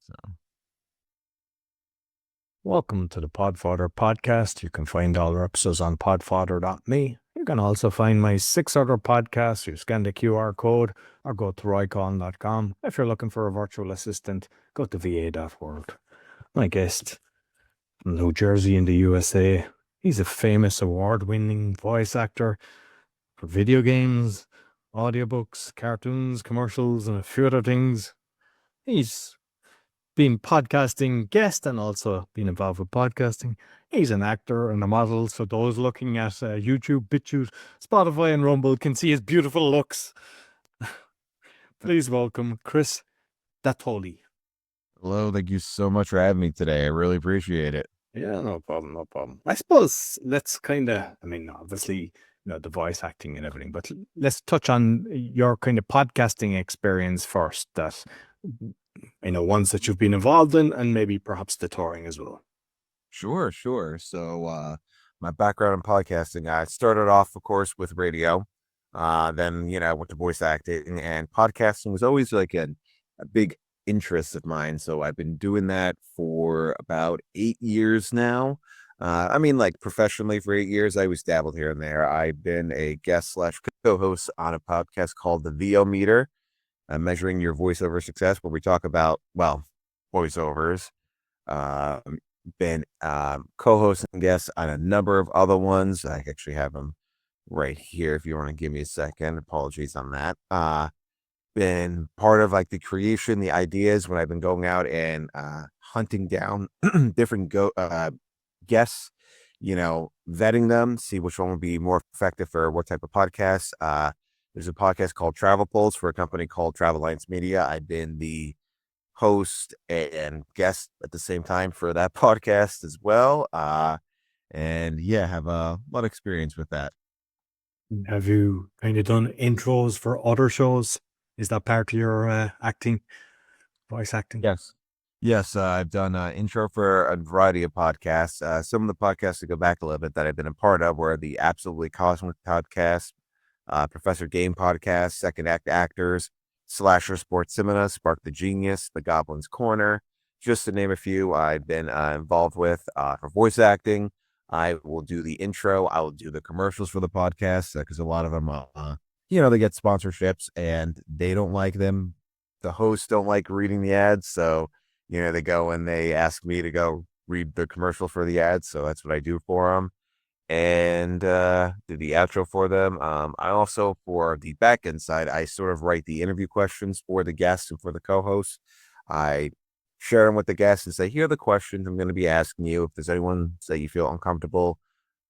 So, Welcome to the Podfather podcast. You can find all our episodes on podfather.me. You can also find my 6 other podcasts. You scan the QR code or go to roycon.com. If you're looking for a virtual assistant, go to va.world. My guest from New Jersey in the USA. He's a famous award-winning voice actor for video games, audiobooks, cartoons, commercials, and a few other things. He's been podcasting guest and also been involved with podcasting. He's an actor and a model, so those looking at YouTube, BitChute, Spotify, and Rumble can see his beautiful looks. Please welcome Chris Dattoli. hello, thank you so much for having me today. I really appreciate it. Yeah, no problem, no problem. I suppose let's obviously, the voice acting and everything, but let's touch on your kind of podcasting experience first, that, ones that you've been involved in and maybe perhaps the touring as well. Sure. My background in podcasting, I started off, of course, with radio. Then, I went to voice acting, and podcasting was always like a big interest of mine. So I've been doing that for about 8 years now. Like professionally for 8 years. I always dabbled here and there. I've been a guest slash co-host on a podcast called the VO Meter, measuring your voiceover success, where we talk about, voiceovers. Been co-host and guest on a number of other ones. I actually have them right here if you want to give me a second. Apologies on that. Been part of like the creation, the ideas when I've been going out and hunting down different guests, vetting them, see which one would be more effective for what type of podcast. There's a podcast called Travel Pulse for a company called Travel Alliance Media. I've been the host and guest at the same time for that podcast as well. And yeah, have a lot of experience with that. Have you kind of done intros for other shows? Is that part of your acting, voice acting? Yes. Yes, I've done intro for a variety of podcasts. Some of the podcasts to go back a little bit that I've been a part of were the Absolutely Cosmic podcast, Professor Game podcast, Second Act Actors, Slasher Sports Cinema, Spark the Genius, The Goblin's Corner, just to name a few I've been involved with for voice acting. I will do the intro. I will do the commercials for the podcast because a lot of them, they get sponsorships and they don't like them. The hosts don't like reading the ads. So, they go and they ask me to go read the commercial for the ads. So that's what I do for them and do the outro for them. I also, for the back end side, I sort of write the interview questions for the guests and for the co-hosts. I share them with the guests and say, here are the questions I'm going to be asking you. If there's anyone that you feel uncomfortable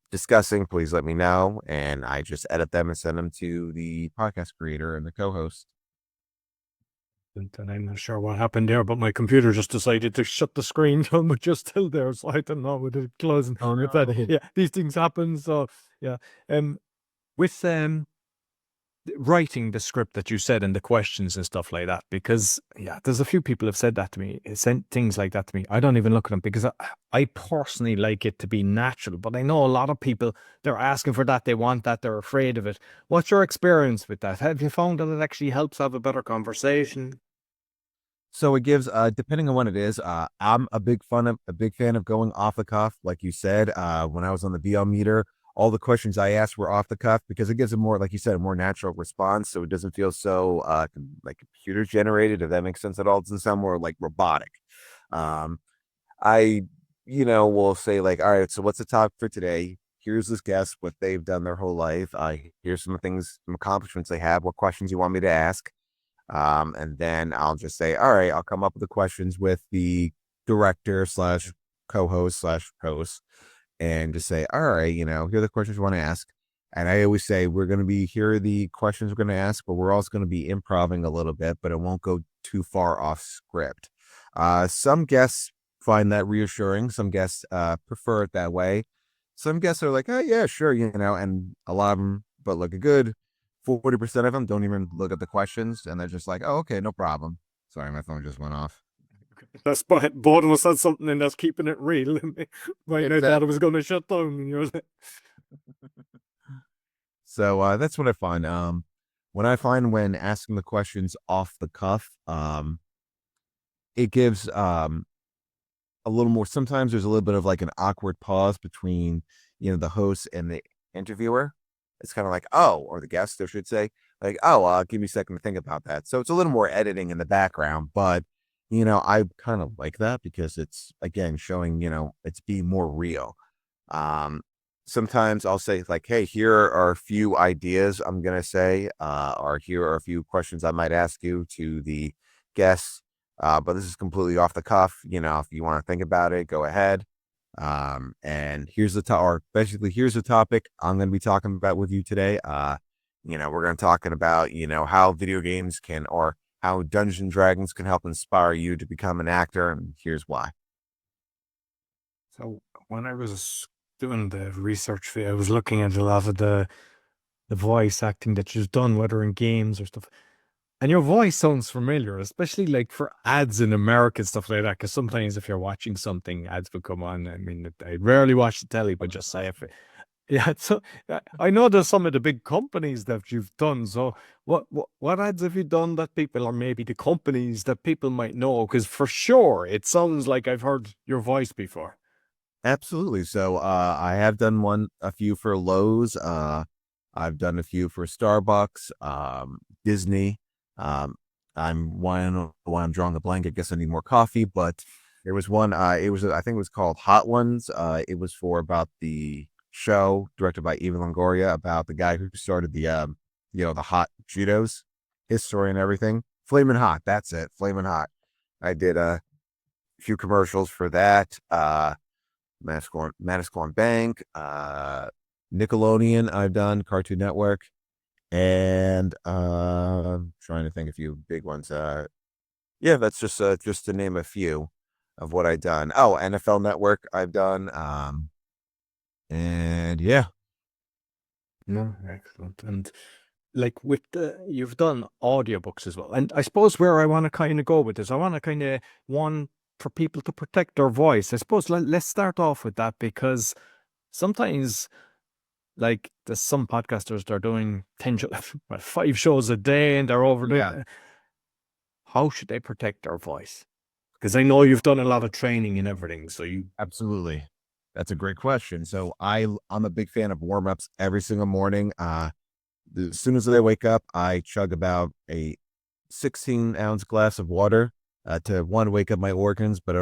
discussing, please let me know. And I just edit them and send them to the podcast creator and the co-host. And I'm not sure what happened there, but my computer just decided to shut the screen down, but you're still there, so I don't know with it closing. Oh no. Yeah, these things happen. So yeah, with writing the script that you said and the questions and stuff like that, because there's a few people have said that to me, sent things like that to me. I don't even look at them because I personally like it to be natural, but I know a lot of people, they're asking for that, they want that, they're afraid of it. What's your experience with that? Have you found that it actually helps have a better conversation? So it gives, depending on what it is, I'm a big fan of going off the cuff, like you said. When I was on the BL meter, all the questions I asked were off the cuff because it gives a more, like you said, a more natural response. So it doesn't feel so like computer generated, if that makes sense at all. It doesn't sound more like robotic. Um, I, will say like, all right, so what's the topic for today? Here's this guest, what they've done their whole life. Here's some things, some accomplishments they have. What questions you want me to ask? And then I'll just say, all right, I'll come up with the questions with the director slash co-host slash host and just say, all right, here are the questions you want to ask. And I always say, here are the questions we're going to ask, but we're also going to be improvising a little bit, but it won't go too far off script. Some guests find that reassuring. Some guests prefer it that way. Some guests are like, oh yeah, sure, and a lot of them, but look good 40% of them don't even look at the questions and they're just like, oh, okay, no problem. Sorry, my phone just went off. That's both of us said something and that's keeping it real. Right now, I thought it was going to shut down. And you're like, So that's what I find. When asking the questions off the cuff, it gives a little more. Sometimes there's a little bit of like an awkward pause between, the host and the interviewer. It's kind of like, oh, or the guest, I should say, like, oh, give me a second to think about that. So it's a little more editing in the background, but I kind of like that because it's again showing, it's being more real. Um, Sometimes I'll say like, hey, here are a few ideas I'm gonna say, or here are a few questions I might ask you to the guests. But this is completely off the cuff. If you want to think about it, go ahead. And here's or basically here's the topic I'm going to be talking about with you today. We're going to talking about, how video games can, or how Dungeons and Dragons can help inspire you to become an actor. And here's why. So when I was doing the research for it, I was looking at a lot of the voice acting that you've done, whether in games or stuff. And your voice sounds familiar, especially like for ads in America and stuff like that. Because sometimes if you're watching something, ads will come on. I mean, I rarely watch the telly, but just say if it, yeah. So I know there's some of the big companies that you've done. So what ads have you done that people, or maybe the companies that people might know? Because for sure, it sounds like I've heard your voice before. Absolutely. So I have done a few for Lowe's. I've done a few for Starbucks, Disney. Um, I'm drawing a blank. I guess I need more coffee, but there was one, I think it was called Hot Ones. It was for about the show directed by Eva Longoria about the guy who started the hot Cheetos, his story and everything. Flamin' Hot. That's it. Flamin' Hot. I did a few commercials for that. Manasquan Bank, Nickelodeon, I've done Cartoon Network, and trying to think a few big ones. Yeah, that's just to name a few of what I've done. Oh, NFL Network, I've done. And yeah, No, excellent. And like with you've done audiobooks as well. And I suppose where I want to kind of go with this, I want to kind of one for people to protect their voice. I suppose let's start off with that because sometimes like there's some podcasters they're doing 10 5 shows a day and they're over yeah, there. How should they protect their voice? Because I know you've done a lot of training and everything. So you absolutely. That's a great question. So I'm a big fan of warm ups every single morning. As soon as I wake up, I chug about a 16-ounce glass of water to one, wake up my organs, but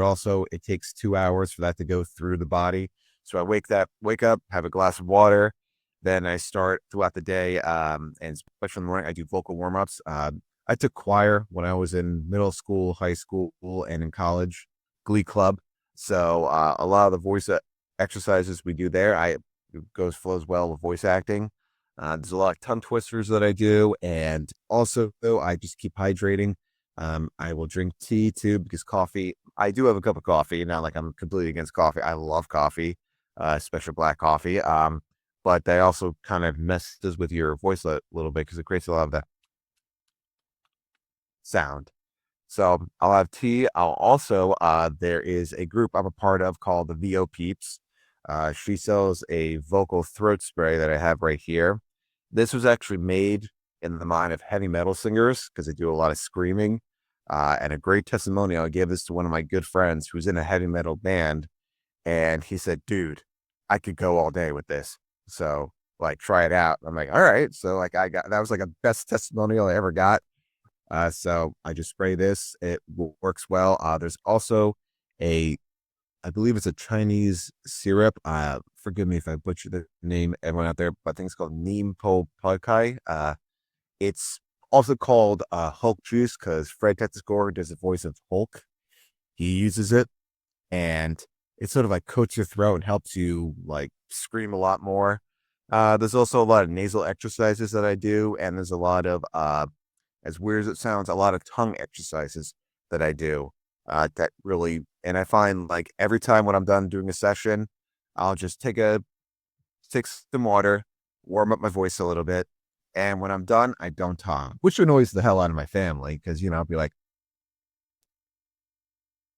it takes 2 hours for that to go through the body. So I wake up, have a glass of water, then I start throughout the day, and especially in the morning, I do vocal warm-ups. I took choir when I was in middle school, high school, and in college, Glee Club. So a lot of the voice exercises we do there, flows well with voice acting. There's a lot of tongue twisters that I do, and also I just keep hydrating. I will drink tea too because coffee. I do have a cup of coffee. Not like I'm completely against coffee. I love coffee, especially black coffee. But that also kind of messes with your voice a little bit because it creates a lot of that sound. So I'll have tea. I'll also there is a group I'm a part of called the VO Peeps. She sells a vocal throat spray that I have right here. This was actually made in the mind of heavy metal singers because they do a lot of screaming. And a great testimonial. I gave this to one of my good friends who's in a heavy metal band, and he said, "Dude, I could go all day with this. So like, try it out." I'm like, "All right." So like, I got that was like a best testimonial I ever got. So I just spray this. It works well. There's also I believe it's a Chinese syrup. Forgive me if I butcher the name, everyone out there, but I think it's called Neem Po Pai. It's also called Hulk juice because Fred Tetzscore does the voice of Hulk. He uses it, and it sort of like coats your throat and helps you like scream a lot more. There's also a lot of nasal exercises that I do, and there's a lot of as weird as it sounds, a lot of tongue exercises that I do. That really, and I find like every time when I'm done doing a session, I'll just take some water, warm up my voice a little bit, and when I'm done, I don't talk, which annoys the hell out of my family because I'll be like,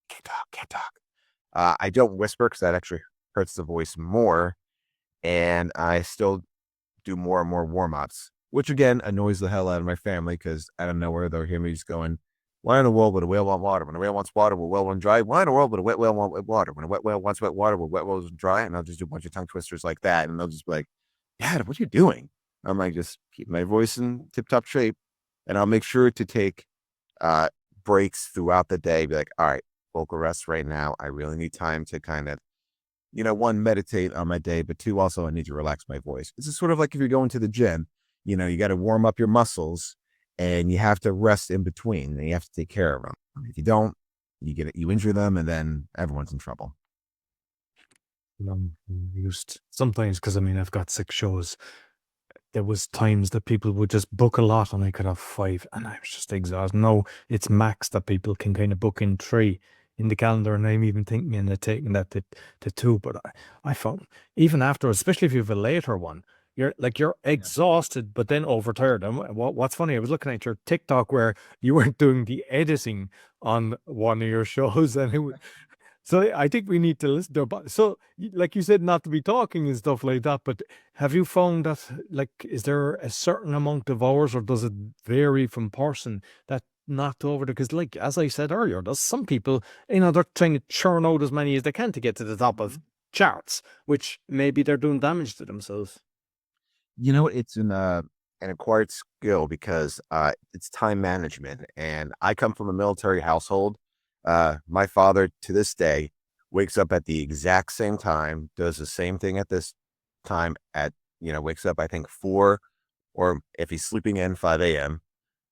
can't talk, can't talk. I don't whisper because that actually hurts the voice more, and I still do more and more warm ups, which again annoys the hell out of my family because I don't know where they'll hear me just going. Why in the world would a whale want water? When a whale wants water, will a whale want dry? Why in the world would a wet whale want wet water? When a wet whale wants wet water, will wet whales dry? And I'll just do a bunch of tongue twisters like that. And they'll just be like, Dad, what are you doing? I'm like, just keep my voice in tip top shape. And I'll make sure to take uh, breaks throughout the day. Be like, all right, vocal rest right now. I really need time to kind of, one, meditate on my day, but two, also I need to relax my voice. This is sort of like if you're going to the gym, you got to warm up your muscles and you have to rest in between and you have to take care of them. If you don't, you injure them and then everyone's in trouble. I'm used sometimes because I mean I've got 6 shows. There was times that people would just book a lot and I could have 5 and I was just exhausted. No, it's max that people can kind of book in 3 in the calendar, and I'm even thinking of taking that to 2. But I found even after, especially if you have a later one, you're exhausted but then overtired. And what's funny, I was looking at your TikTok where you weren't doing the editing on one of your shows, and so I think we need to listen to about. So, like you said, not to be talking and stuff like that. But have you found that, like, is there a certain amount of hours, or does it vary from person that knocked over? Because, like as I said earlier, there's some people, they're trying to churn out as many as they can to get to the top of charts, which maybe they're doing damage to themselves. It's an acquired skill because it's time management. And I come from a military household. My father to this day wakes up at the exact same time, does the same thing at this time wakes up, I think 4, or if he's sleeping in 5 a.m.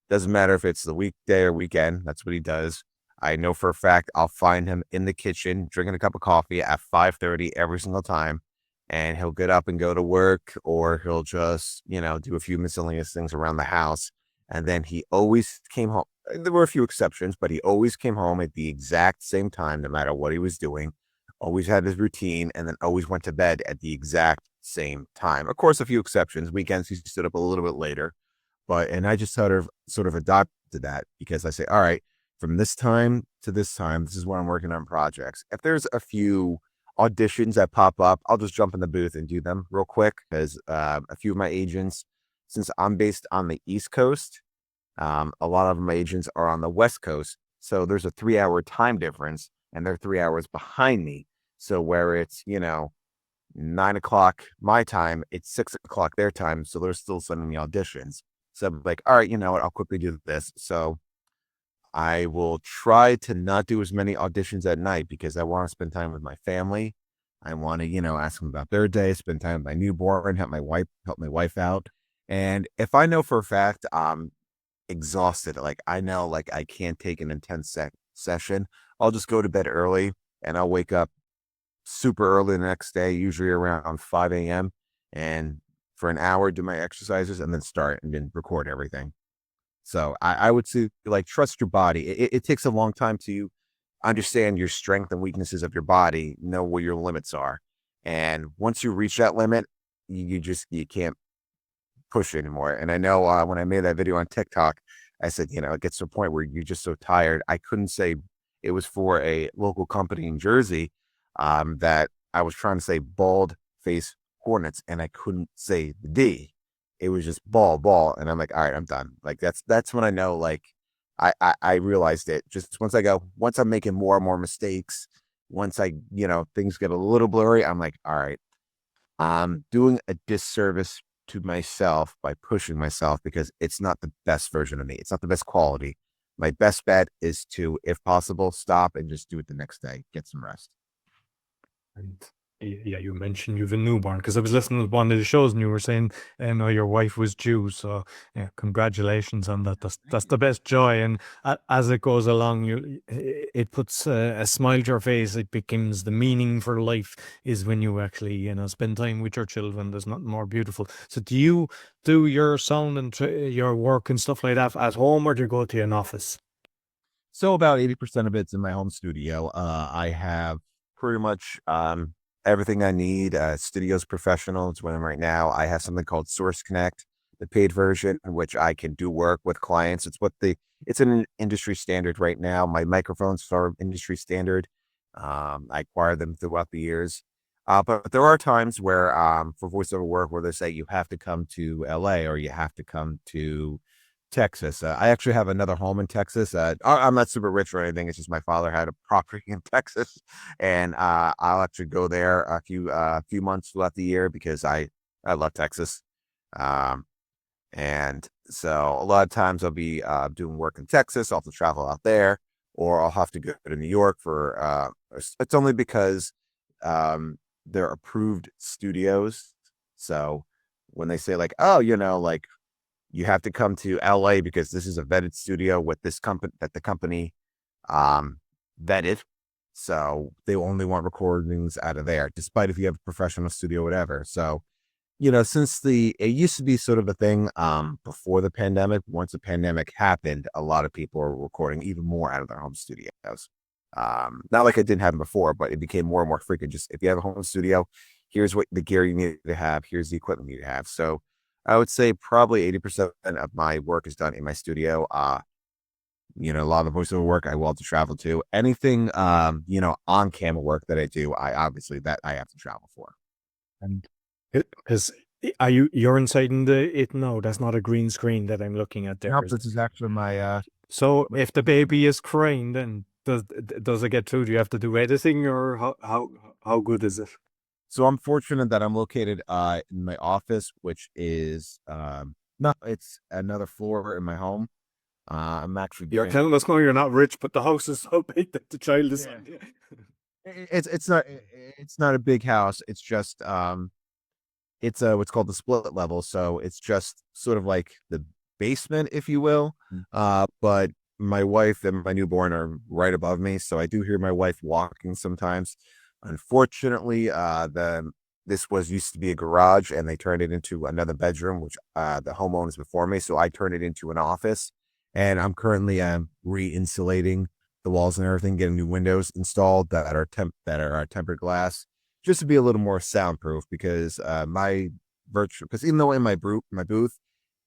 Doesn't matter if it's the weekday or weekend. That's what he does. I know for a fact I'll find him in the kitchen drinking a cup of coffee at 5:30 every single time. And he'll get up and go to work, or he'll just, do a few miscellaneous things around the house. And then he always came home. There were a few exceptions, but he always came home at the exact same time, no matter what he was doing. Always had his routine, and then always went to bed at the exact same time. Of course, a few exceptions. Weekends he stood up a little bit later, and I just sort of adopted that because I say, all right, from this time to this time, this is when I'm working on projects. If there's a few auditions that pop up, I'll just jump in the booth and do them real quick because a few of my agents, since I'm based on the East Coast, a lot of my agents are on the West Coast. So there's a 3-hour time difference and they're 3 hours behind me. So where it's, 9 o'clock my time, it's 6 o'clock their time. So they're still sending me auditions. So I'm like, all right, you know what? I'll quickly do this. So I will try to not do as many auditions at night because I want to spend time with my family. I want to, ask them about their day, spend time with my newborn, help my wife out. And if I know for a fact I'm exhausted, like I know like I can't take an intense session, I'll just go to bed early and I'll wake up super early the next day, usually around 5 a.m. and for an hour do my exercises and then start and then record everything. So I would say, like, trust your body. It takes a long time to understand your strength and weaknesses of your body, know where your limits are. And once you reach that limit, you can't push anymore. And I know when I made that video on TikTok, I said, it gets to a point where you're just so tired. I couldn't say it was for a local company in Jersey that I was trying to say bald face hornets and I couldn't say the D. It was just ball. And I'm like, all right, I'm done. Like that's when I know, like, I realized it just once I'm making more and more mistakes, once things get a little blurry, I'm like, all right, I'm doing a disservice to myself by pushing myself because it's not the best version of me. It's not the best quality. My best bet is to, if possible, stop and just do it the next day, get some rest. And yeah, you mentioned you have a newborn because I was listening to one of the shows and you were saying, your wife was due. So yeah, congratulations on that. That's the best joy. And as it goes along, it puts a smile to your face. It becomes the meaning for life is when you actually, spend time with your children. There's nothing more beautiful. So do you do your sound and your work and stuff like that at home, or do you go to an office? So about 80% of it's in my home studio. I have pretty much everything I need. Studio's professional. It's what I'm right now. I have something called Source Connect, the paid version, in which I can do work with clients. It's an industry standard right now. My microphones are industry standard. I acquired them throughout the years. But there are times where for voiceover work where they say you have to come to LA or you have to come to Texas. I actually have another home in Texas. I'm not super rich or anything. It's just my father had a property in Texas, and I'll actually go there a few months throughout the year because I love Texas. Um, and so a lot of times I'll be doing work in Texas. I'll have to travel out there, or I'll have to go to New York for. It's only because they're approved studios. So when they say like, oh, like you have to come to LA because this is a vetted studio with this company that the company vetted. So they only want recordings out of there, despite if you have a professional studio, whatever. So, since it used to be sort of a thing before the pandemic, once the pandemic happened, a lot of people are recording even more out of their home studios. Not like it didn't happen before, but it became more and more frequent. Just if you have a home studio, here's what the gear you need to have, here's the equipment you need to have. So I would say probably 80% of my work is done in my studio. A lot of the voiceover work I will have to travel to. Anything on camera work that I do, I obviously that I have to travel for. And is you're inside in it? No, that's not a green screen that I'm looking at there. Nope, this is actually my So if the baby is crying, then does it get through? Do you have to do editing, or how good is it? So I'm fortunate that I'm located in my office, which is no, it's another floor in my home. I'm actually You're telling us no, you're not rich, but the house is so big that the child is. Yeah. It's not a big house. It's just it's what's called the split level. So it's just sort of like the basement, if you will. But my wife and my newborn are right above me, so I do hear my wife walking sometimes. Unfortunately, this used to be a garage, and they turned it into another bedroom, which the homeowners before me. So I turned it into an office, and I'm currently re-insulating the walls and everything, getting new windows installed that are tempered glass, just to be a little more soundproof. Because because even though in my booth,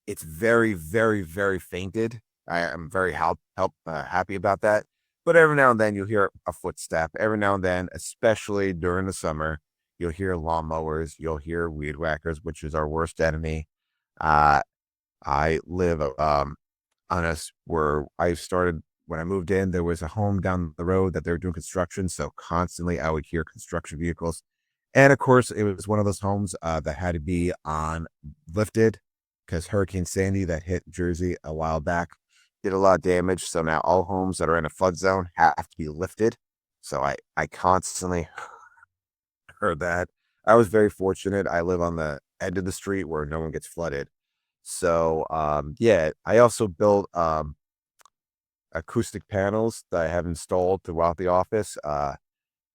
it's very, very, very fainted. I am very happy about that. But every now and then you'll hear a footstep. Every now and then, especially during the summer, you'll hear lawnmowers. You'll hear weed whackers, which is our worst enemy. Uh, I live where I started when I moved in. There was a home down the road that they were doing construction, so constantly I would hear construction vehicles. And of course, it was one of those homes that had to be on lifted because Hurricane Sandy that hit Jersey a while back did a lot of damage. So now all homes that are in a flood zone have to be lifted. So I constantly heard that. I was very fortunate. I live on the end of the street where no one gets flooded. So yeah, I also built acoustic panels that I have installed throughout the office.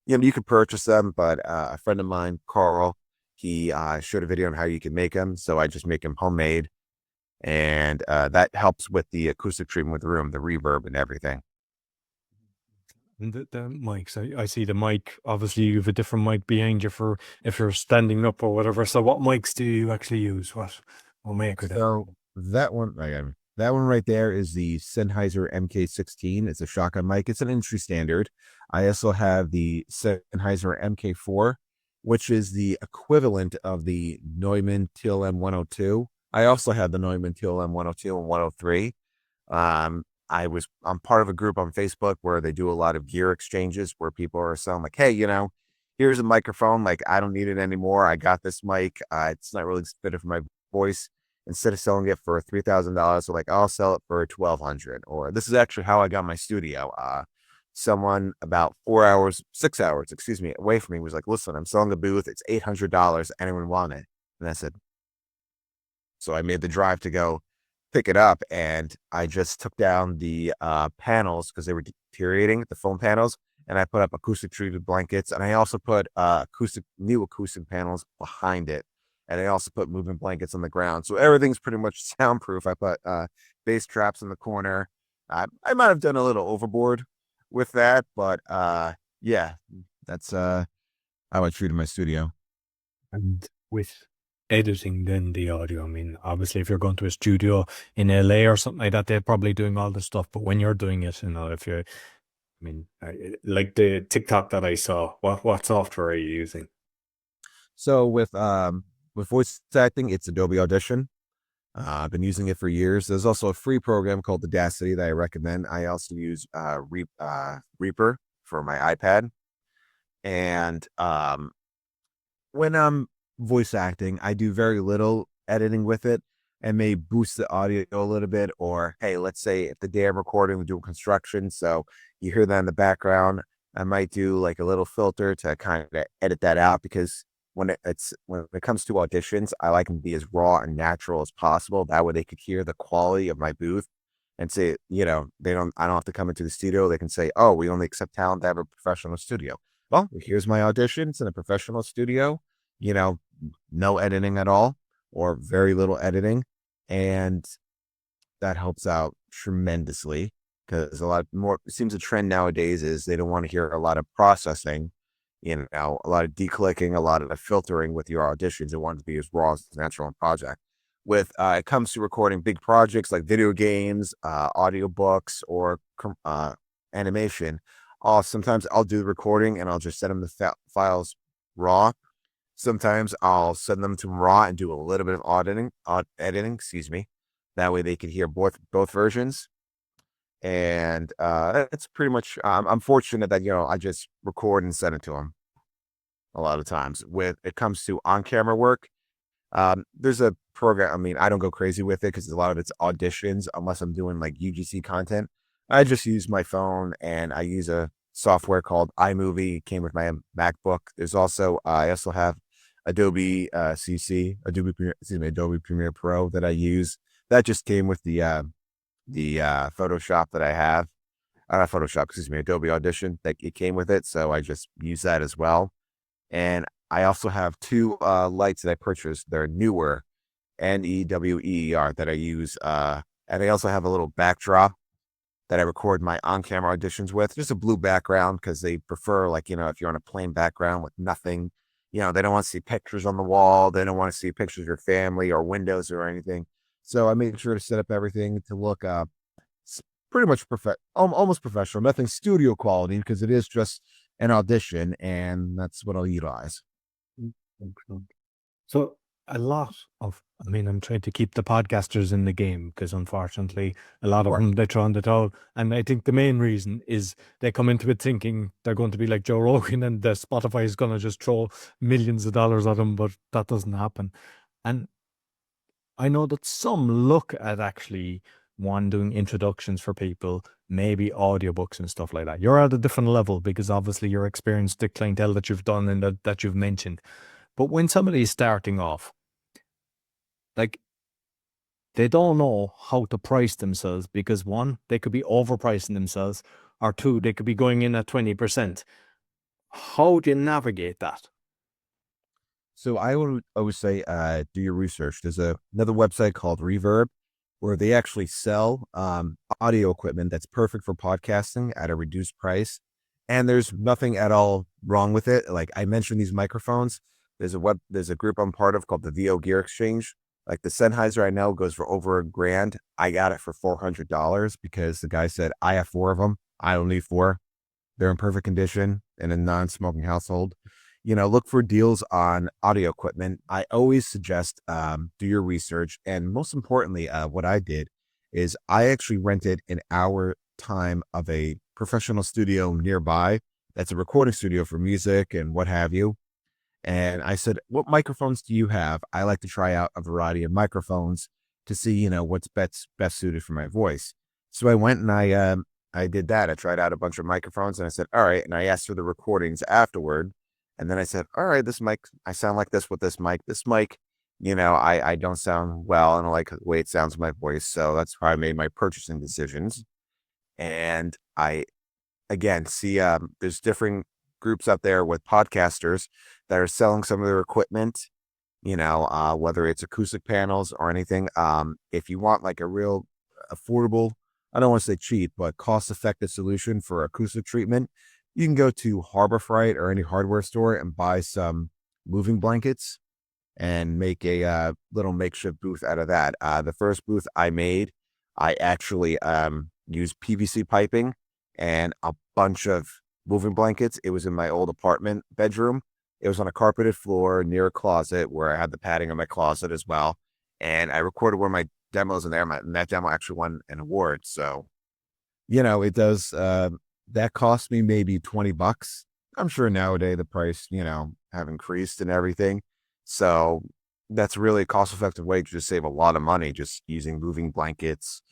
You can purchase them, but a friend of mine, Carl, he showed a video on how you can make them. So I just make them homemade, and that helps with the acoustic treatment with the room, the reverb and everything. And the mics, I see the mic. Obviously, you have a different mic behind you for if you're standing up or whatever. So, what mics do you actually use? What make of that? So that one, that one right there is the Sennheiser MK16. It's a shotgun mic. It's an industry standard. I also have the Sennheiser MK4, which is the equivalent of the Neumann TLM 102. I also have the Neumann TLM 102 and 103. I'm part of a group on Facebook where they do a lot of gear exchanges where people are selling like, hey, here's a microphone. Like, I don't need it anymore. I got this mic. It's not really fitted for my voice. Instead of selling it for $3,000, so like I'll sell it for $1,200. Or this is actually how I got my studio. Someone about 6 hours, excuse me, away from me was like, listen, I'm selling a booth. It's $800. Anyone want it? And I said, so I made the drive to go pick it up, and I just took down the panels because they were deteriorating, the foam panels, and I put up acoustic treated blankets, and I also put new acoustic panels behind it, and I also put moving blankets on the ground, so everything's pretty much soundproof. I put bass traps in the corner. I might have done a little overboard with that, but yeah, that's how I treated my studio. And with editing then the audio, I mean, obviously if you're going to a studio in LA or something like that, they're probably doing all the stuff. But when you're doing it, if you're, like the TikTok that I saw, what software are you using? So with voice acting, it's Adobe Audition. I've been using it for years. There's also a free program called Audacity that I recommend. I also use Reaper for my iPad. And when I'm voice acting, I do very little editing with it and may boost the audio a little bit. Or, hey, let's say if the day I'm recording, we're doing construction. So you hear that in the background. I might do like a little filter to kind of edit that out because when it comes to auditions, I like them to be as raw and natural as possible. That way they could hear the quality of my booth and say, I don't have to come into the studio. They can say, oh, we only accept talent that have a professional studio. Well, here's my auditions in a professional studio, you know, no editing at all or very little editing. And that helps out tremendously because a lot more, it seems a trend nowadays is they don't want to hear a lot of processing, a lot of declicking, a lot of the filtering with your auditions. They want it to be as raw as natural and project. With it comes to recording big projects like video games, audiobooks, or animation. Sometimes I'll do the recording and I'll just send them the files raw. Sometimes I'll send them to raw and do a little bit of editing, excuse me. That way they can hear both versions. And it's pretty much, I'm fortunate that, I just record and send it to them a lot of times. With it comes to on-camera work, there's a program. I mean, I don't go crazy with it because a lot of it's auditions, unless I'm doing like UGC content. I just use my phone and I use a software called iMovie. It came with my MacBook. There's also, I also have Adobe Adobe Premiere Pro that I use. That just came with the Photoshop that I have. Not Photoshop, excuse me, Adobe Audition. That it came with it, so I just use that as well. And I also have two lights that I purchased. They're newer, NEWER, that I use. And I also have a little backdrop that I record my on-camera auditions with. Just a blue background because they prefer, like, if you're on a plain background with nothing, they don't want to see pictures on the wall. They don't want to see pictures of your family or windows or anything. So I made sure to set up everything to look pretty much almost professional, nothing studio quality because it is just an audition, and that's what I'll utilize. Excellent. So I'm trying to keep the podcasters in the game because unfortunately a lot of them, they throw on the towel. And I think the main reason is they come into it thinking they're going to be like Joe Rogan and the Spotify is going to just throw millions of dollars at them, but that doesn't happen. And I know that some look at actually doing introductions for people, maybe audiobooks and stuff like that. You're at a different level because obviously you're experienced the clientele that you've done and that you've mentioned. But when somebody is starting off, like, they don't know how to price themselves because one, they could be overpricing themselves, or two, they could be going in at 20%. How do you navigate that? So I would always say, do your research. There's another website called Reverb where they actually sell audio equipment that's perfect for podcasting at a reduced price. And there's nothing at all wrong with it. Like I mentioned, these microphones, there's a group I'm part of called the VO Gear Exchange. Like the Sennheiser I know goes for over $1,000. I got it for $400 because the guy said, I have 4 of them. I don't need 4. They're in perfect condition in a non-smoking household. Look for deals on audio equipment. I always suggest do your research. And most importantly, what I did is I actually rented an hour time of a professional studio nearby. That's a recording studio for music and what have you. And I said, what microphones do you have? I like to try out a variety of microphones to see, what's best suited for my voice. So I went and I did that. I tried out a bunch of microphones and I said, all right. And I asked for the recordings afterward. And then I said, all right, this mic, I sound like this with this mic. This mic, I don't sound well. And I like the way it sounds with my voice. So that's how I made my purchasing decisions. And I, again, see, there's different groups out there with podcasters that are selling some of their equipment, whether it's acoustic panels or anything. If you want like a real affordable, I don't want to say cheap, but cost-effective solution for acoustic treatment, you can go to Harbor Freight or any hardware store and buy some moving blankets and make a little makeshift booth out of that. The first booth I made, I actually used PVC piping and a bunch of moving blankets. It was in my old apartment bedroom. It was on a carpeted floor near a closet where I had the padding in my closet as well. and I recorded one of my demos in there. And that demo actually won an award. So, it does, that cost me maybe $20. I'm sure nowadays the price, have increased and everything. So that's really a cost effective way to just save a lot of money just using moving blankets.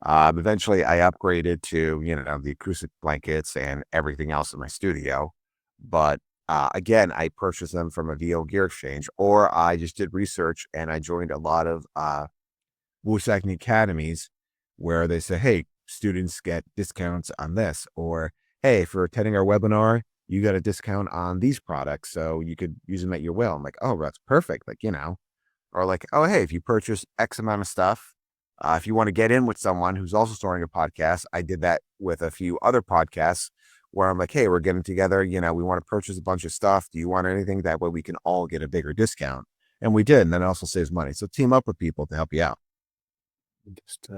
Eventually I upgraded to, the acoustic blankets and everything else in my studio. But again, I purchased them from a VO Gear Exchange, or I just did research and I joined a lot of voice acting academies where they say, hey, students get discounts on this, or hey, for attending our webinar, you got a discount on these products, so you could use them at your will. I'm like, oh, that's perfect. Like, or like, oh, hey, if you purchase X amount of stuff, if you want to get in with someone who's also starting a podcast, I did that with a few other podcasts where I'm like, hey, we're getting together, we want to purchase a bunch of stuff. Do you want anything? That way we can all get a bigger discount. And we did. And then it also saves money. So team up with people to help you out. Just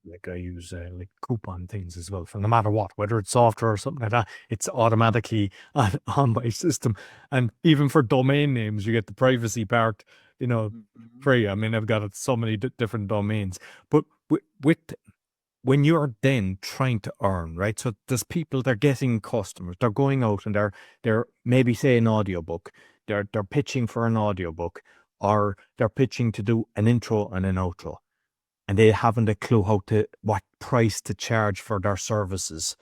like I use like coupon things as well, for no matter what, whether it's software or something like that, it's automatically on my system. And even for domain names, you get the privacy part, free. I mean, I've got so many different domains, but with when you're then trying to earn, right? So there's people, they're getting customers, they're going out and they're maybe say an audiobook, they're pitching for an audiobook, or they're pitching to do an intro and an outro, and they haven't a clue what price to charge for their services.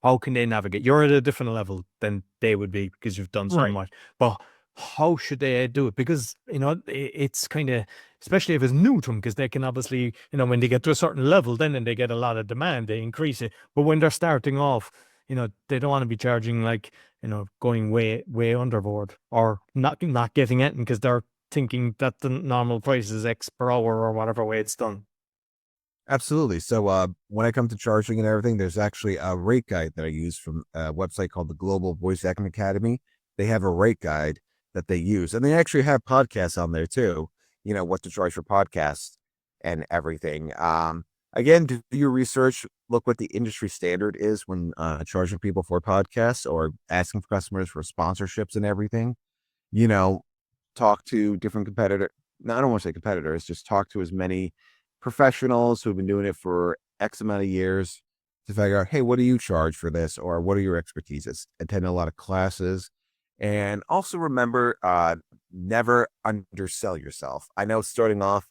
How can they navigate? You're at a different level than they would be because you've done so much. But how should they do it? Because, it's kind of, especially if it's new to them, because they can obviously, when they get to a certain level, then they get a lot of demand, they increase it. But when they're starting off, they don't want to be charging like, going way, way underboard, or not getting it because they're thinking that the normal price is X per hour or whatever way it's done. Absolutely. So when I come to charging and everything, there's actually a rate guide that I use from a website called the Global Voice Acting Academy. They have a rate guide that they use, and they actually have podcasts on there too, what to charge for podcasts and everything. Again, do your research, look what the industry standard is when charging people for podcasts or asking for customers for sponsorships and everything. Talk to different competitor. No, I don't want to say competitors, just talk to as many professionals who've been doing it for X amount of years to figure out, hey, what do you charge for this? Or what are your expertises? Attend a lot of classes. And also remember, never undersell yourself. I know starting off,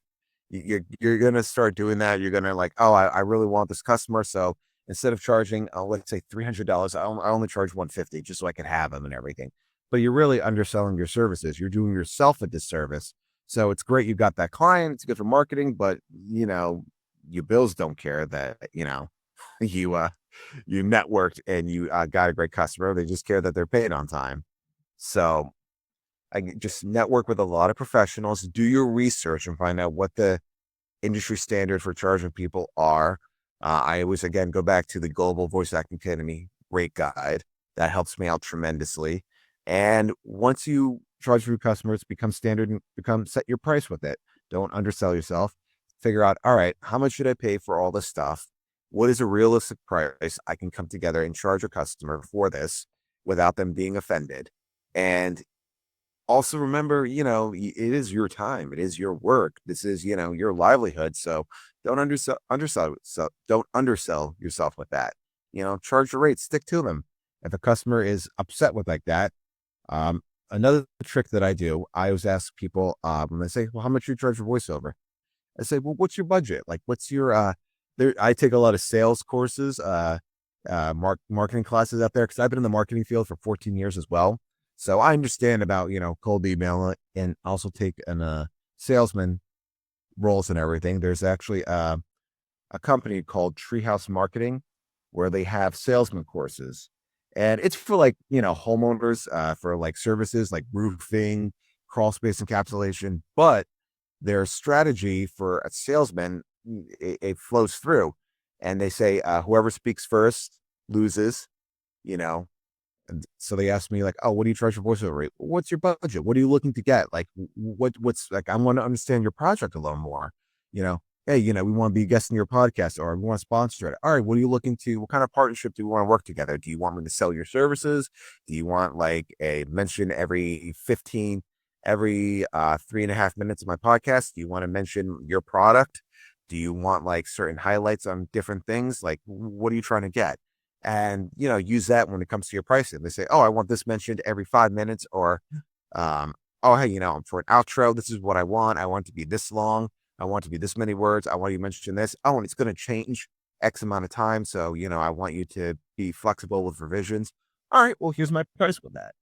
you're going to start doing that. You're going to like, oh, I really want this customer. So instead of charging, let's say $300, I only charge $150 just so I can have them and everything. But you're really underselling your services. You're doing yourself a disservice. So it's great you got that client. It's good for marketing, but your bills don't care that you networked and you got a great customer. They just care that they're paid on time. So I just network with a lot of professionals. Do your research and find out what the industry standard for charging people are. I always again go back to the Global Voice Acting Academy rate guide. That helps me out tremendously. And once you charge for your customers, become standard and set your price with it. Don't undersell yourself. Figure out, all right, how much should I pay for all this stuff? What is a realistic price I can come together and charge a customer for this without them being offended? And also remember, it is your time. It is your work. This is, your livelihood. So don't don't undersell yourself with that. Charge your rates, stick to them. If a customer is upset with like that, another trick that I do, I always ask people when they say, well, how much do you charge for voiceover? I say, well, what's your budget? Like, what's your, I take a lot of sales courses, marketing classes out there, because I've been in the marketing field for 14 years as well. So I understand about, cold email, and also take salesman roles and everything. There's actually a company called Treehouse Marketing where they have salesman courses. And it's for like, homeowners, for like services like roofing, crawl space encapsulation. But their strategy for a salesman, it flows through. And they say, whoever speaks first loses, And so they asked me like, oh, what do you charge for voiceover rate? What's your budget? What are you looking to get? Like, what's like, I want to understand your project a little more, hey, we want to be guesting your podcast or we want to sponsor it. All right, what are you looking to, what kind of partnership do you want to work together? Do you want me to sell your services? Do you want like a mention every 15 every 3.5 minutes of my podcast, do you want to mention your product? Do you want like certain highlights on different things? Like, what are you trying to get? And, use that when it comes to your pricing. They say, oh, I want this mentioned every 5 minutes, or, oh, hey, for an outro, this is what I want. I want it to be this long. I want it to be this many words. I want you to mention this. Oh, and it's going to change X amount of time. So, I want you to be flexible with revisions. All right, well, here's my price with that.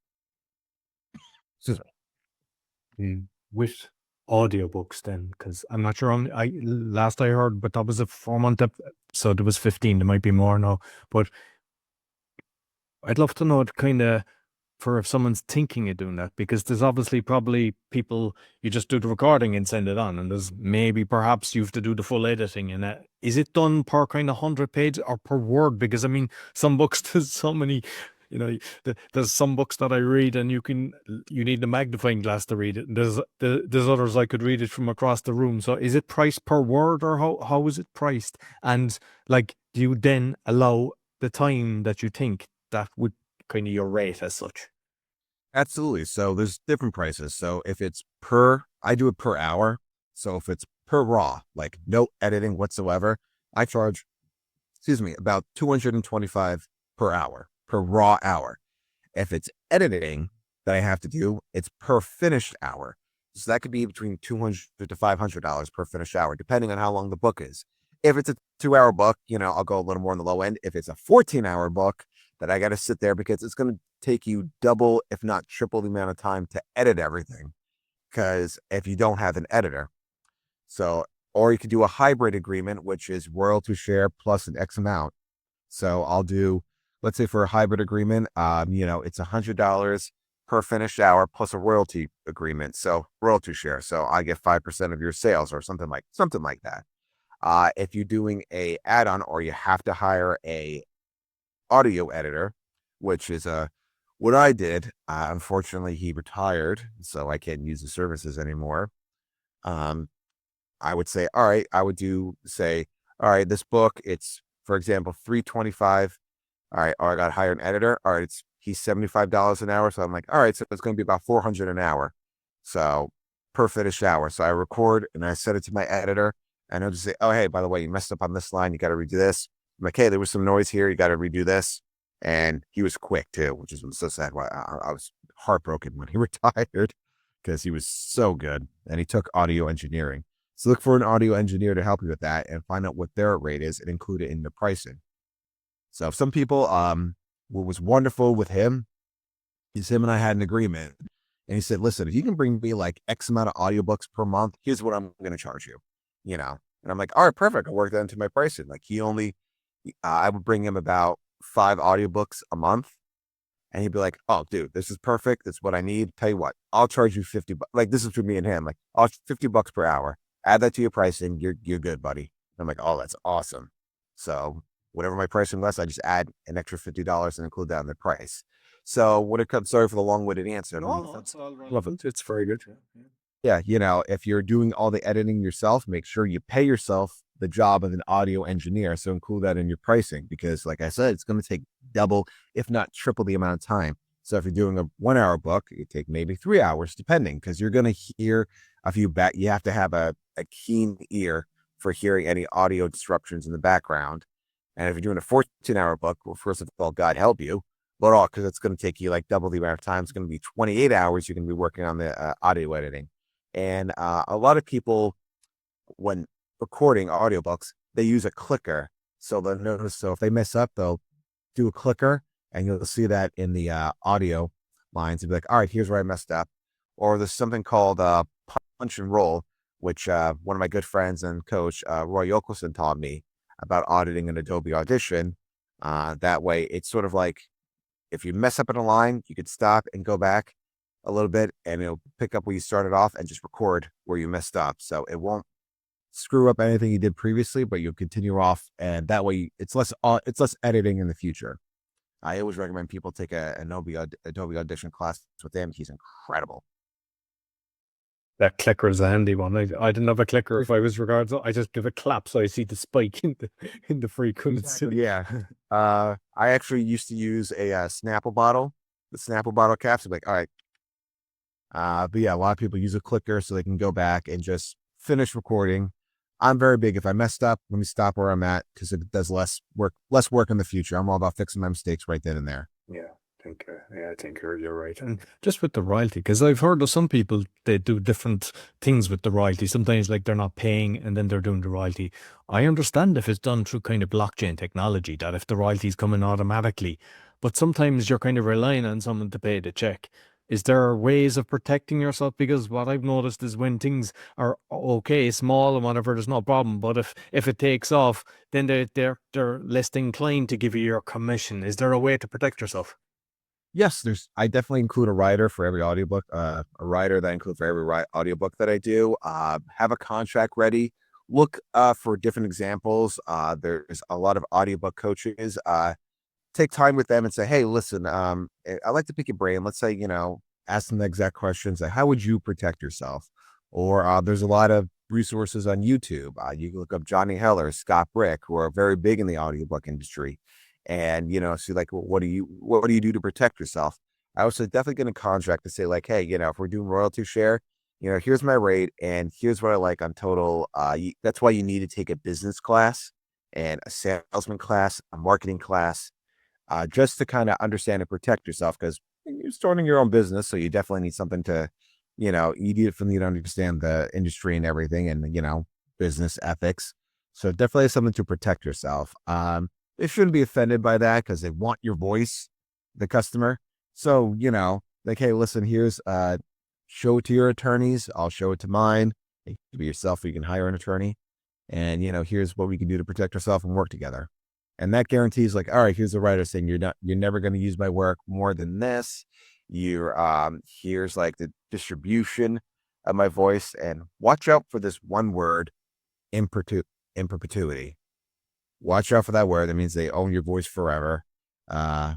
With audiobooks then, because I'm not sure last I heard, but that was a 4-month episode. It was 15. There might be more now, but I'd love to know it kind of for if someone's thinking of doing that, because there's obviously probably people you just do the recording and send it on, and there's maybe perhaps you have to do the full editing. And is it done per kind of 100 pages or per word? Because I mean, some books there's so many, there's some books that I read and you need the magnifying glass to read it. And there's others I could read it from across the room. So is it priced per word, or how is it priced? And like, do you then allow the time that you think that would kind of your rate as such? Absolutely. So there's different prices. So if it's I do it per hour. So if it's per raw, like no editing whatsoever, I charge, about 225 per hour, per raw hour. If it's editing that I have to do, it's per finished hour. So that could be between $200 to $500 per finished hour, depending on how long the book is. If it's a 2-hour book, I'll go a little more on the low end. If it's a 14-hour book that I got to sit there, because it's going to take you double, if not triple the amount of time to edit everything, because if you don't have an editor. So, or you could do a hybrid agreement, which is royalty share plus an X amount. So I'll do, let's say for a hybrid agreement, it's $100 per finished hour plus a royalty agreement. So royalty share. So I get 5% of your sales or something like that. If you're doing a add-on, or you have to hire a audio editor, which is what I did. Unfortunately, he retired, so I can't use the services anymore. I would say, all right, all right, this book, it's, for example, $325. All right, I got to hire an editor. All right, he's $75 an hour. So I'm like, all right, so it's going to be about $400 an hour. So per finished hour. So I record and I send it to my editor, and he'll just say, oh, hey, by the way, you messed up on this line. You got to redo this. I'm like, hey, there was some noise here. You got to redo this. And he was quick too, which is so sad. Why I was heartbroken when he retired, because he was so good and he took audio engineering. So look for an audio engineer to help you with that and find out what their rate is and include it in the pricing. So some people, what was wonderful with him is him and I had an agreement, and he said, listen, if you can bring me like X amount of audiobooks per month, here's what I'm going to charge you, and I'm like, all right, perfect. I'll work that into my pricing. Like I would bring him about 5 audiobooks a month, and he'd be like, oh, dude, this is perfect. That's what I need. Tell you what, I'll charge you $50. Like, this is for me and him. Like, I'll $50 per hour. Add that to your pricing. You're good, buddy. I'm like, oh, that's awesome. So whatever my pricing was, I just add an extra $50 and include that in the price. So when it comes, sorry for the long-winded answer. No, that's all relevant. It's very good. Yeah, if you're doing all the editing yourself, make sure you pay yourself the job of an audio engineer. So include that in your pricing, because like I said, it's going to take double, if not triple the amount of time. So if you're doing a 1-hour book, it take maybe 3 hours, depending, because you're going to hear a few you have to have a keen ear for hearing any audio disruptions in the background. And if you're doing a 14-hour book, well, first of all, God help you, but all, because it's going to take you like double the amount of time. It's going to be 28 hours. You're going to be working on the audio editing. And a lot of people, when recording audiobooks, they use a clicker. So they'll notice, so if they mess up, they'll do a clicker, and you'll see that in the audio lines. You'll be like, all right, here's where I messed up. Or there's something called punch and roll, which one of my good friends and coach, Roy Yokelson, taught me about auditing in Adobe Audition. That way, it's sort of like, if you mess up in a line, you could stop and go back a little bit, and it'll pick up where you started off and just record where you messed up. So it won't screw up anything you did previously, but you'll continue off, and that way it's less editing in the future. I always recommend people take an Adobe Audition class with him. He's incredible. That clicker is a handy one. I didn't have a clicker if I was recording. I just give a clap so I see the spike in the frequency. Yeah. I actually used to use a Snapple bottle, the Snapple bottle caps. I'm like, all right, But yeah, a lot of people use a clicker so they can go back and just finish recording. I'm very big. If I messed up, let me stop where I'm at because it does less work in the future. I'm all about fixing my mistakes right then and there. Yeah, I think you're right. And just with the royalty, because I've heard of some people, they do different things with the royalty. Sometimes like they're not paying and then they're doing the royalty. I understand if it's done through kind of blockchain technology, that if the royalties come in automatically, but sometimes you're kind of relying on someone to pay the check. Is there ways of protecting yourself? Because what I've noticed is when things are okay, small and whatever, there's no problem. But if it takes off, then they're less inclined to give you your commission. Is there a way to protect yourself? Yes, I definitely include a writer for every audiobook, a writer that I include for every audiobook that I do. Have a contract ready. Look for different examples. There's a lot of audiobook coaches. Take time with them and say, hey, listen, I like to pick your brain. Let's say, ask them the exact questions. Like, how would you protect yourself? Or there's a lot of resources on YouTube. You can look up Johnny Heller, Scott Brick, who are very big in the audiobook industry. And, see like, well, what do you do to protect yourself? I was definitely going to contract to say like, hey, if we're doing royalty share, here's my rate and here's what I like on total. That's why you need to take a business class and a salesman class, a marketing class, just to kind of understand and protect yourself because you're starting your own business. So you definitely need something to, you need it from you to understand the industry and everything and, business ethics. So definitely something to protect yourself. They shouldn't be offended by that because they want your voice, the customer. So, like, hey, listen, here's, show it to your attorneys. I'll show it to mine. You can be yourself or you can hire an attorney. And, here's what we can do to protect ourselves and work together. And that guarantees like, all right, here's the writer saying you're never going to use my work more than this. Here's like the distribution of my voice and watch out for this one word, in perpetuity. Watch out for that word. That means they own your voice forever. Uh,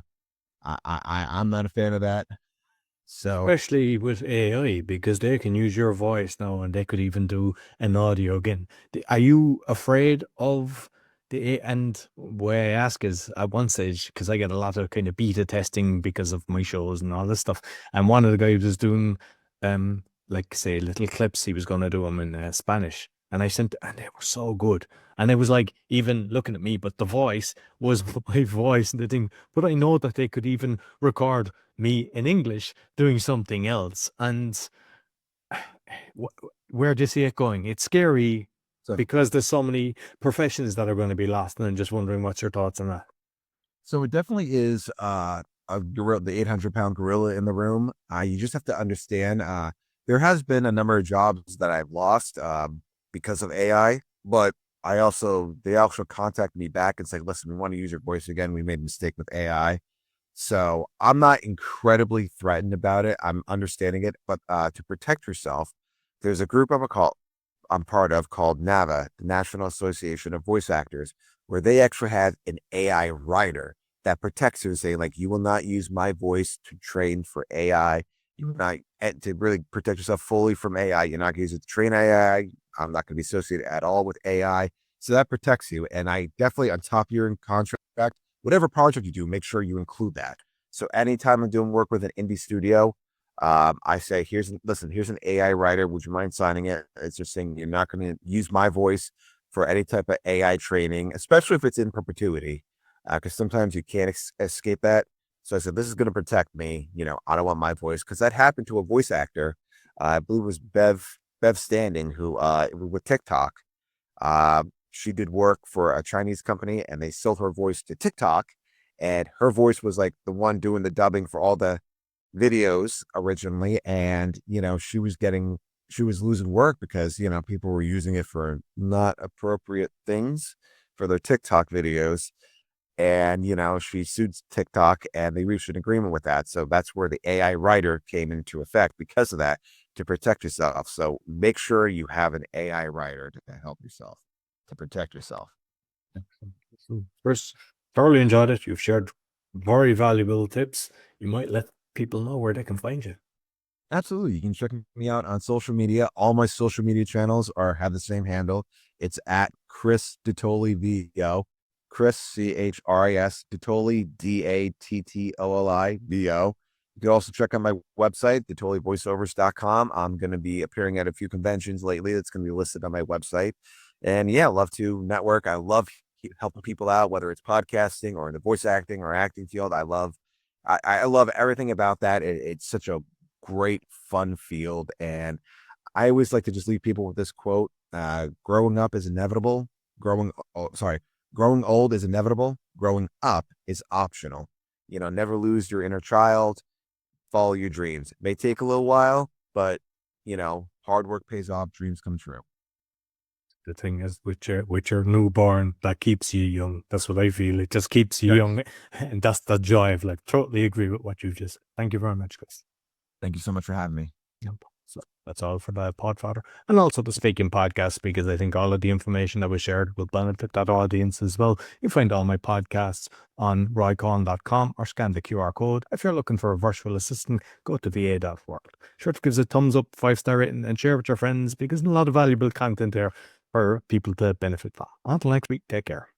I'm not a fan of that. So Especially with AI, because they can use your voice now and they could even do an audio again. Are you afraid of the A? And way I ask is at one stage, because I get a lot of kind of beta testing because of my shows and all this stuff. And one of the guys was doing, like say little clips. He was going to do them in Spanish. And I sent, and they were so good. And it was like even looking at me, but the voice was my voice and the thing. But I know that they could even record me in English doing something else. And where do you see it going? It's scary so because there's so many professions that are going to be lost. And I'm just wondering what's your thoughts on that? so it definitely is a gorilla, the 800-pound gorilla in the room. You just have to understand. There has been a number of jobs that I've lost because of AI, but they also contact me back and say, listen, we want to use your voice again. We made a mistake with AI. So I'm not incredibly threatened about it. I'm understanding it, but to protect yourself, there's a group I'm part of called NAVA, the National Association of Voice Actors, where they actually have an AI writer that protects you, saying like, you will not use my voice to train for AI. You will not to really protect yourself fully from AI. You're not going to use it to train AI. I'm not going to be associated at all with AI. So that protects you. And I definitely, on top of your contract, whatever project you do, make sure you include that. So anytime I'm doing work with an indie studio, I say, here's an AI writer. Would you mind signing it? It's just saying you're not going to use my voice for any type of AI training, especially if it's in perpetuity, because sometimes you can't escape that. So I said, this is going to protect me. I don't want my voice because that happened to a voice actor. I believe it was Bev Standing, who with TikTok. She did work for a Chinese company and they sold her voice to TikTok. And her voice was like the one doing the dubbing for all the videos originally. And, she was losing work because, people were using it for not appropriate things for their TikTok videos. And, she sued TikTok and they reached an agreement with that. So that's where the AI writer came into effect because of that to protect yourself. So make sure you have an AI writer to help yourself to protect yourself. First, thoroughly enjoyed it. You've shared very valuable tips. You might let people know where they can find you. Absolutely. You can check me out on social media. All my social media channels have the same handle. It's at Chris Dattoli VO. Chris, Chris, Dattoli, Dattoli VO. You can also check out my website, DattoliVoiceovers.com. I'm going to be appearing at a few conventions lately. That's going to be listed on my website. And yeah, I love to network. I love helping people out, whether it's podcasting or in the voice acting or acting field. I love everything about that. It's such a great, fun field. And I always like to just leave people with this quote: growing up is inevitable. Growing old is inevitable. Growing up is optional. Never lose your inner child. Follow your dreams. It may take a little while, but hard work pays off. Dreams come true. The thing is, with your newborn, that keeps you young. That's what I feel. It just keeps you young, and that's the joy of totally agree with what you just. Thank you very much, Chris. Thank you so much for having me. Yep. So that's all for the Podfather, and also the Speaking Podcast, because I think all of the information that was shared will benefit that audience as well. You find all my podcasts on roycon.com or scan the QR code. If you're looking for a virtual assistant, go to va.world. Sure to give us a thumbs up, 5-star rating, and share with your friends, because there's a lot of valuable content there for people to benefit from. Until next week, take care.